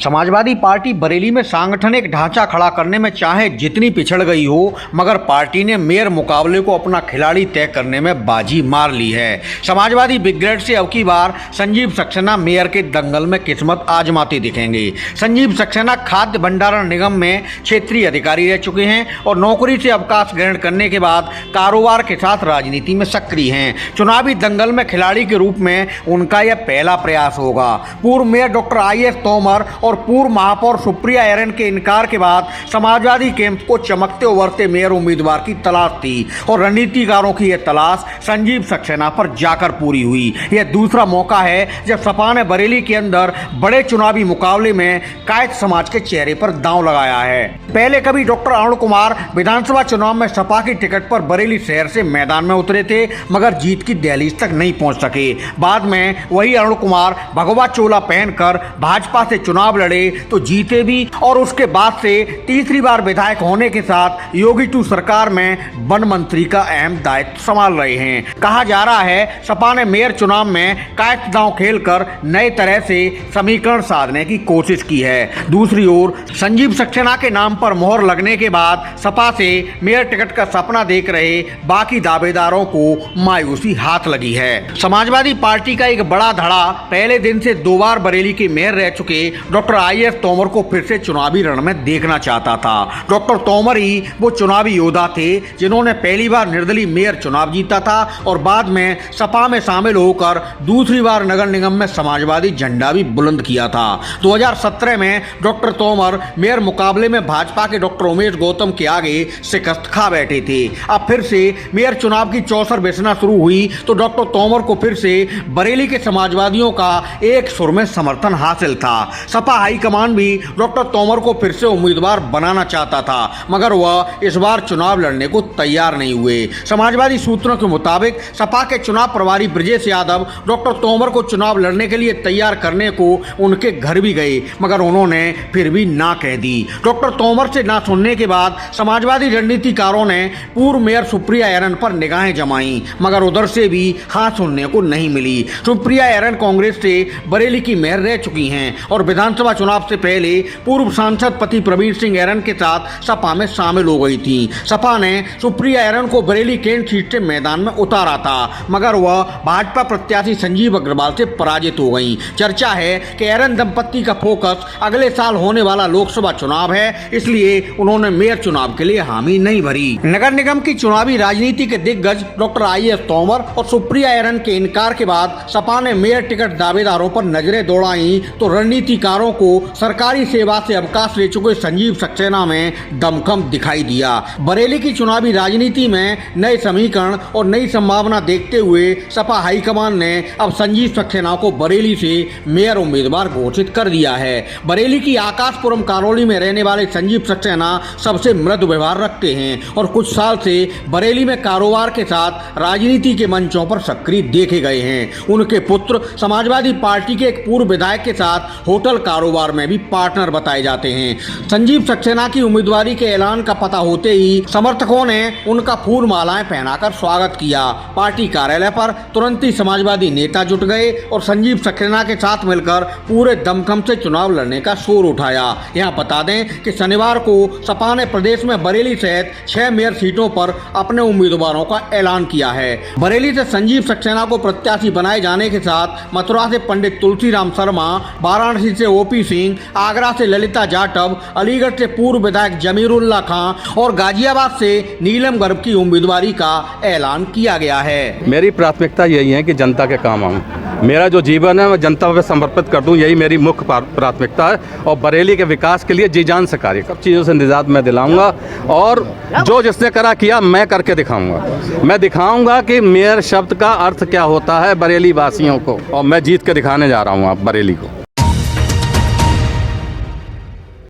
Samajwadi party Bareilly में सांगठनिक ढांचा खड़ा करने में चाहे जितनी पिछड़ गई हो, मगर पार्टी ने मेयर मुकाबले को अपना खिलाड़ी तय करने में बाजी मार ली है। समाजवादी ब्रिगेड से अब की बार संजीव सक्सेना मेयर के दंगल में किस्मत आजमाते दिखेंगे। संजीव सक्सेना खाद्य भंडारण निगम में क्षेत्रीय अधिकारी रह चुके हैं और नौकरी से अवकाश ग्रहण करने के बाद कारोबार के साथ राजनीति में सक्रिय हैं। चुनावी दंगल में खिलाड़ी के रूप में उनका यह पहला प्रयास होगा। पूर्व मेयर डॉक्टर IS तोमर और पूर्व महापौर सुप्रिया एरन के इनकार के बाद समाजवादी कैंप को चमकते उभरते मेयर उम्मीदवार की तलाश थी और रणनीतिकारों की यह तलाश संजीव सक्सेना पर जाकर पूरी हुई। यह दूसरा मौका है जब सपा ने बरेली के अंदर बड़े चुनावी मुकाबले में कायस्थ समाज के चेहरे पर दांव लगाया है। पहले कभी डॉक्टर अरुण कुमार विधानसभा चुनाव में सपा की टिकट पर बरेली शहर से मैदान में उतरे थे, मगर जीत की दहलीज तक नहीं पहुंच सके। बाद में वही अरुण कुमार भगवा चोला पहनकर भाजपा से चुनाव लड़े तो जीते भी और उसके बाद से तीसरी बार विधायक होने के साथ योगी 2 सरकार में वन मंत्री का अहम दायित्व संभाल रहे हैं। कहा जा रहा है सपा ने मेयर चुनाव में कायस्थ दांव खेलकर नए तरह से समीकरण साधने की कोशिश की है। दूसरी ओर संजीव सक्सेना के नाम पर मोहर लगने के बाद सपा से मेयर टिकट का सपना देख रहे बाकी दावेदारों को मायूसी हाथ लगी है। समाजवादी पार्टी का एक बड़ा धड़ा पहले दिन से 2 बार बरेली के मेयर रह चुके डॉक्टर IS तोमर को फिर से चुनावी रण में देखना चाहता था। डॉक्टर तोमर ही वो चुनावी योद्धा थे जिन्होंने पहली बार निर्दलीय मेयर चुनाव जीता था और बाद में सपा में शामिल होकर दूसरी बार नगर निगम में समाजवादी झंडा भी बुलंद किया था। 2017 में डॉक्टर तोमर मेयर मुकाबले में भाजपा के डॉक्टर उमेश गौतम के आगे शिकस्त खा बैठे थे। अब फिर से मेयर चुनाव की चौसर बेचना शुरू हुई तो डॉक्टर तोमर को फिर से बरेली के समाजवादियों का एक सुर में समर्थन हासिल था। सपा हाईकमान भी डॉक्टर तोमर को फिर से उम्मीदवार बनाना चाहता था, मगर वह इस बार चुनाव लड़ने को तैयार नहीं हुए। समाजवादी सूत्रों के मुताबिक सपा के चुनाव प्रभारी ब्रजेश यादव डॉक्टर तोमर को चुनाव लड़ने के लिए तैयार करने को उनके घर भी गए, मगर उन्होंने फिर भी ना कह दी। डॉक्टर तोमर से ना सुनने के बाद समाजवादी रणनीतिकारों ने पूर्व मेयर सुप्रिया एरन पर निगाहें जमाई, मगर उधर से भी हाँ सुनने को नहीं मिली। सुप्रिया एरन कांग्रेस से बरेली की मेयर रह चुकी हैं और विधानसभा चुनाव से पहले पूर्व सांसद पति प्रवीण सिंह एरन के साथ सपा में शामिल हो गई थी। सपा ने सुप्रिया एरन को बरेली कैंट सीट से मैदान में उतारा था, मगर वह भाजपा प्रत्याशी संजीव अग्रवाल से पराजित हो गई। चर्चा है कि एरन दंपत्ति का फोकस अगले साल होने वाला लोकसभा चुनाव है, इसलिए उन्होंने मेयर चुनाव के लिए हामी नहीं भरी। नगर निगम की चुनावी राजनीति के दिग्गज डॉक्टर IS तोमर और सुप्रिया एरन के इनकार के बाद सपा ने मेयर टिकट दावेदारों पर नजरें दौड़ाई तो रणनीतिकारों को सरकारी सेवा से अवकाश ले चुके संजीव सक्सेना में दमखम दिखाई दिया। बरेली की चुनावी राजनीति में नए समीकरण और नई संभावना देखते हुए सपा हाईकमान ने अब संजीव सक्सेना को बरेली से मेयर उम्मीदवार घोषित कर दिया है। बरेली की आकाशपुरम कॉलोनी में रहने वाले संजीव सक्सेना सबसे मृदु व्यवहार रखते हैं और कुछ साल से बरेली में कारोबार के साथ राजनीति के मंचों पर सक्रिय देखे गए हैं। उनके पुत्र समाजवादी पार्टी के एक पूर्व विधायक के साथ होटल कारोबार में भी पार्टनर बताए जाते हैं। संजीव सक्सेना की उम्मीदवारी के ऐलान का पता होते ही समर्थकों ने उनका फूल मालाएं पहनाकर स्वागत किया। पार्टी कार्यालय पर तुरंत ही समाजवादी नेता जुट गए और संजीव सक्सेना के साथ मिलकर पूरे दमखम से चुनाव लड़ने का शोर उठाया। यहाँ बता दें कि शनिवार को सपा ने प्रदेश में बरेली सहित 6 मेयर सीटों पर अपने उम्मीदवारों का ऐलान किया है। बरेली से संजीव सक्सेना को प्रत्याशी बनाए जाने के साथ मथुरा से पंडित तुलसीराम शर्मा, वाराणसी से OP सिंह, आगरा से ललिता जाटव, अलीगढ़ से पूर्व विधायक जमीरुल्लाह खां और गाजियाबाद से नीलम गर्ग की उम्मीदवारी का ऐलान किया गया है। मेरी प्राथमिकता यही है कि जनता के काम आऊँ। मेरा जो जीवन है मैं जनता पे समर्पित कर दूं, यही मेरी मुख्य प्राथमिकता है और बरेली के विकास के लिए जी जान से कार्य, सब चीज़ों से निजात मैं दिलाऊंगा और जो जिसने करा किया मैं करके दिखाऊंगा। मैं दिखाऊंगा कि मेयर शब्द का अर्थ क्या होता है बरेली वासियों को और मैं जीत के दिखाने जा रहा हूँ आप बरेली को।